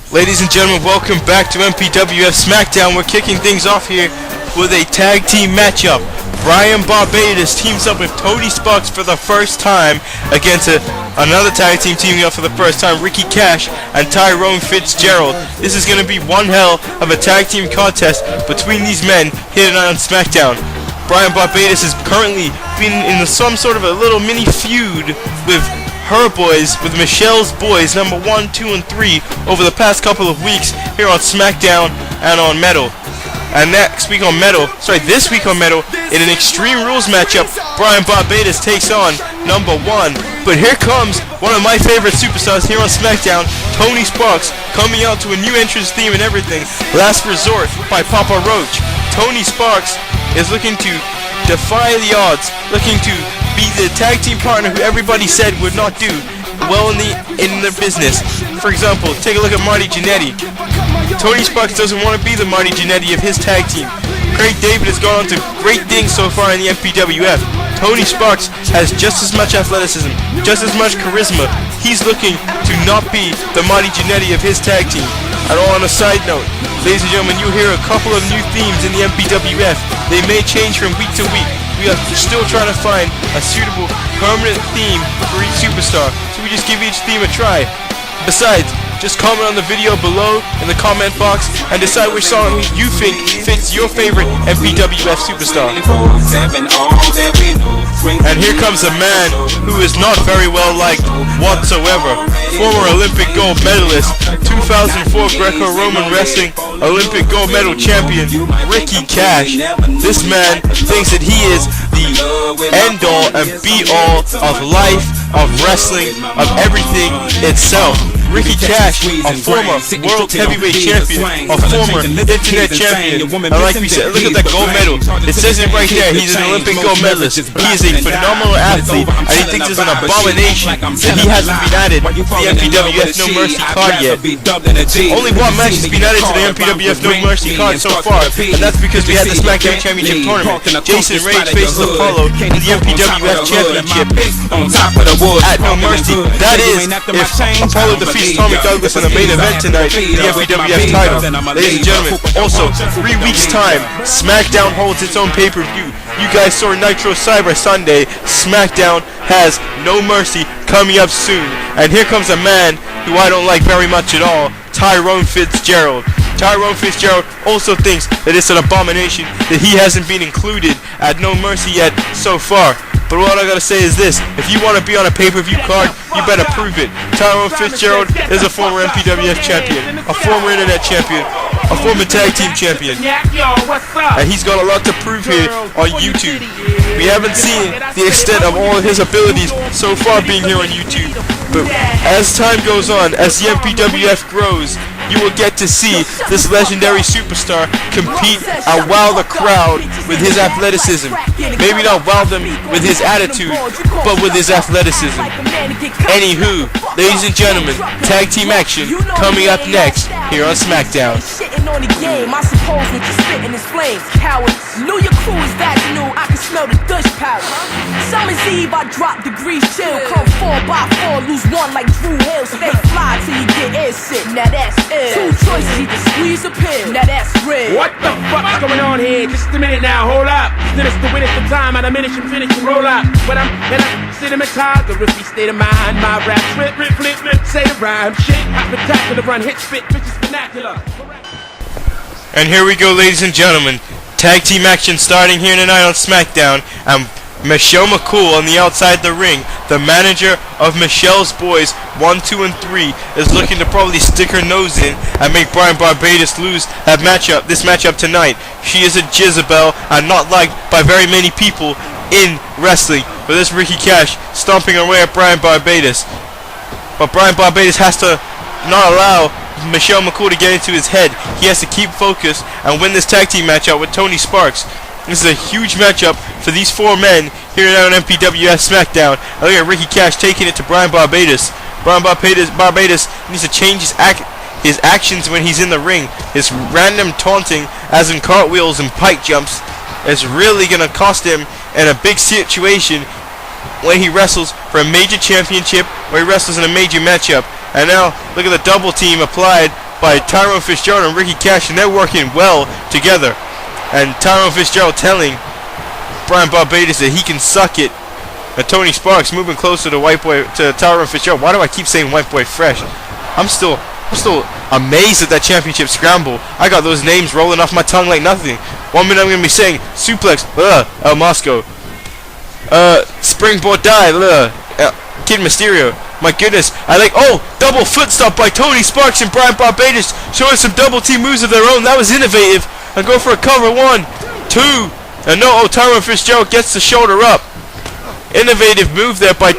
Ladies and gentlemen, welcome back to MPWF Smackdown. We're kicking things off here with a tag team matchup. Brian Barbados teams up with Tony Sparxx for the first time against another tag team teaming up for the first time, Ricky Cash and Tyrone Fitzgerald. This is going to be one hell of a tag team contest between these men here tonight on Smackdown. Brian Barbados is currently been in some sort of a little mini feud with her boys, with Michelle's boys, number 1, 2, and 3, over the past couple of weeks here on Smackdown and on Metal. And this week on Metal, in an Extreme Rules matchup, Brian Barbados takes on number 1. But here comes one of my favorite superstars here on Smackdown, Tony Sparxx, coming out to a new entrance theme and everything. Last Resort by Papa Roach. Tony Sparxx is looking to defy the odds, looking to be the tag team partner who everybody said would not do well in the business. For example, take a look at Marty Jannetty. Tony Sparxx doesn't want to be the Marty Jannetty of his tag team. Craig David has gone on to great things so far in the MPWF. Tony Sparxx has just as much athleticism, just as much charisma. He's looking to not be the Marty Jannetty of his tag team. And on a side note, ladies and gentlemen, you hear a couple of new themes in the MPWF. They may change from week to week. We are still trying to find a suitable, permanent theme for each superstar, so we just give each theme a try. Besides, just comment on the video below in the comment box and decide which song you think fits your favorite MPWF superstar. And here comes a man who is not very well liked whatsoever. Former Olympic gold medalist, 2004 Greco-Roman Wrestling Olympic gold medal champion, Ricky Cash. This man thinks that he is the end-all and be-all of life, of wrestling, of everything itself. Ricky Cash, a former world heavyweight champion, a former internet champion, and like we said, look at that gold medal. It says it right there, he's an Olympic gold medalist. He is a phenomenal athlete, and he thinks it's an abomination that he hasn't been added to the MPWF No Mercy card yet. Only one match has been added to the MPWF No Mercy card so far, and that's because we had the Smackdown Championship Tournament. Jason Rage faces Apollo in the MPWF Championship at No Mercy. That is, if Apollo defeats Tommy Douglas in the main event tonight, the MPWF title. Ladies and gentlemen, also, 3 weeks time, Smackdown holds its own pay-per-view. You guys saw Nitro Cyber Sunday. Smackdown has No Mercy coming up soon. And here comes a man who I don't like very much at all, Tyrone Fitzgerald. Tyrone Fitzgerald also thinks that it's an abomination that he hasn't been included at No Mercy yet so far. But what I gotta say is this: if you want to be on a pay-per-view card, you better prove it. Tyrone Fitzgerald is a former MPWF champion, a former internet champion, a former tag team champion, and he's got a lot to prove here on YouTube. We haven't seen the extent of all of his abilities so far being here on YouTube, but as time goes on, as the MPWF grows, you will get to see this legendary superstar compete and wow the crowd with his athleticism. Maybe not wow them with his attitude, but with his athleticism. Anywho, ladies and gentlemen, tag team action coming up next here on Smackdown. On the game, I suppose what you're spitting is flames, coward. Knew your crew is that new, I can smell the Dutch powder. Summer's Eve, I drop degrees chill. Come 4x4, lose one like Drew Hill. Stay fly till you get air sick, now that's ill. 2 choices, either squeeze or pill, now that's real. What the fuck's going on here? Just a minute now, hold up. Still it's the win at the time, at a minute you finish and roll up. When I'm cinematized, the riffy state of mind. My rap, flip, say the rhyme. Shit, I'm spectacular, run, hit, spit, bitches vernacular. And here we go, ladies and gentlemen. Tag team action starting here tonight on Smackdown. And Michelle McCool on the outside the ring, the manager of Michelle's boys 1, 2, and 3, is looking to probably stick her nose in and make Brian Barbados lose this matchup tonight. She is a Jezebel and not liked by very many people in wrestling. But this Ricky Cash stomping away at Brian Barbados. But Brian Barbados has to not allow Michelle McCool to get into his head. He has to keep focused and win this tag team matchup with Tony Sparxx. This is a huge matchup for these 4 men here on MPWF Smackdown. I look at Ricky Cash taking it to Brian Barbados. Brian Barbados needs to change his actions when he's in the ring. His random taunting, as in cartwheels and pike jumps, is really going to cost him in a big situation when he wrestles for a major championship or he wrestles in a major matchup. And now, look at the double team applied by Tyrone Fitzgerald and Ricky Cash, and they're working well together. And Tyrone Fitzgerald telling Brian Barbados that he can suck it. And Tony Sparxx moving closer to Tyrone Fitzgerald. Why do I keep saying White Boy Fresh? I'm still amazed at that championship scramble. I got those names rolling off my tongue like nothing. 1 minute I'm gonna be saying suplex, El Mosco, springboard dive, Kid Mysterio. My goodness, double foot stop by Tony Sparxx and Brian Barbados, showing some double team moves of their own. That was innovative. And go for a cover. 1, 2, and no. Tyrone Fitzgerald gets the shoulder up. Innovative move there by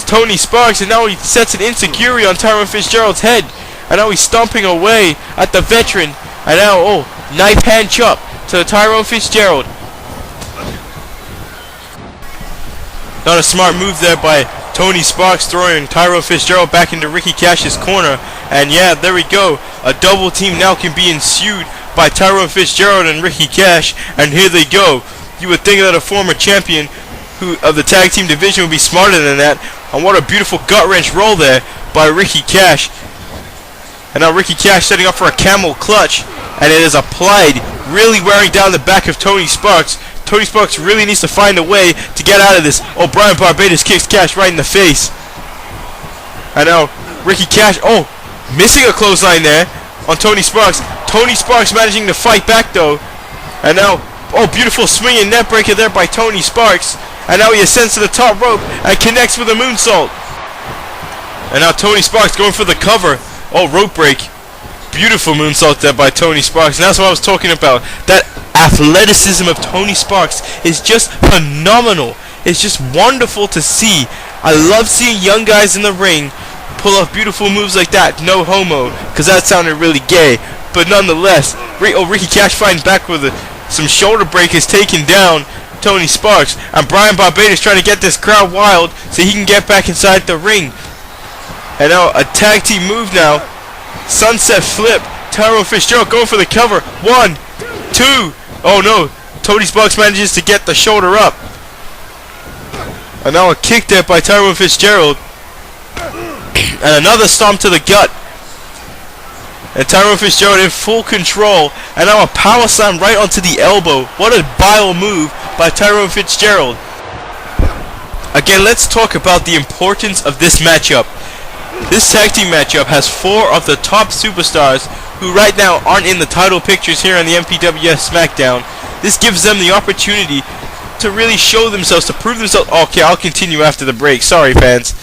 Tony Sparxx, and now he sets an insecurity on Tyrone Fitzgerald's head. And now he's stomping away at the veteran. And now, knife hand chop to Tyrone Fitzgerald. Not a smart move there by Tony Sparxx, throwing Tyrone Fitzgerald back into Ricky Cash's corner. And yeah, there we go. A double team now can be ensued by Tyrone Fitzgerald and Ricky Cash. And here they go. You would think that a former champion of the tag team division would be smarter than that. And what a beautiful gut wrench roll there by Ricky Cash. And now Ricky Cash setting up for a camel clutch. And it is applied, really wearing down the back of Tony Sparxx. Tony Sparxx really needs to find a way to get out of this. Brian Barbados kicks Cash right in the face. And now Ricky Cash, missing a clothesline there on Tony Sparxx. Tony Sparxx managing to fight back though. And now, beautiful swinging net breaker there by Tony Sparxx. And now he ascends to the top rope and connects with a moonsault. And now Tony Sparxx going for the cover. Rope break. Beautiful moonsault there by Tony Sparxx. And that's what I was talking about. That athleticism of Tony Sparxx is just phenomenal. It's just wonderful to see. I love seeing young guys in the ring pull off beautiful moves like that. No homo, because that sounded really gay. But nonetheless, Ricky Cash fighting back with some shoulder breakers, taking down Tony Sparxx. And Brian Barbados trying to get this crowd wild so he can get back inside the ring. And now a tag team move now. Sunset flip. Tyrone Fitzgerald going for the cover. 1, 2. Oh no. Tony Sparxx manages to get the shoulder up. And now a kick there by Tyrone Fitzgerald. And another stomp to the gut. And Tyrone Fitzgerald in full control. And now a power slam right onto the elbow. What a bile move by Tyrone Fitzgerald. Again, let's talk about the importance of this matchup. This tag team matchup has 4 of the top superstars who right now aren't in the title pictures here on the MPWF Smackdown. This gives them the opportunity to really show themselves, to prove themselves. Okay, I'll continue after the break. Sorry, fans.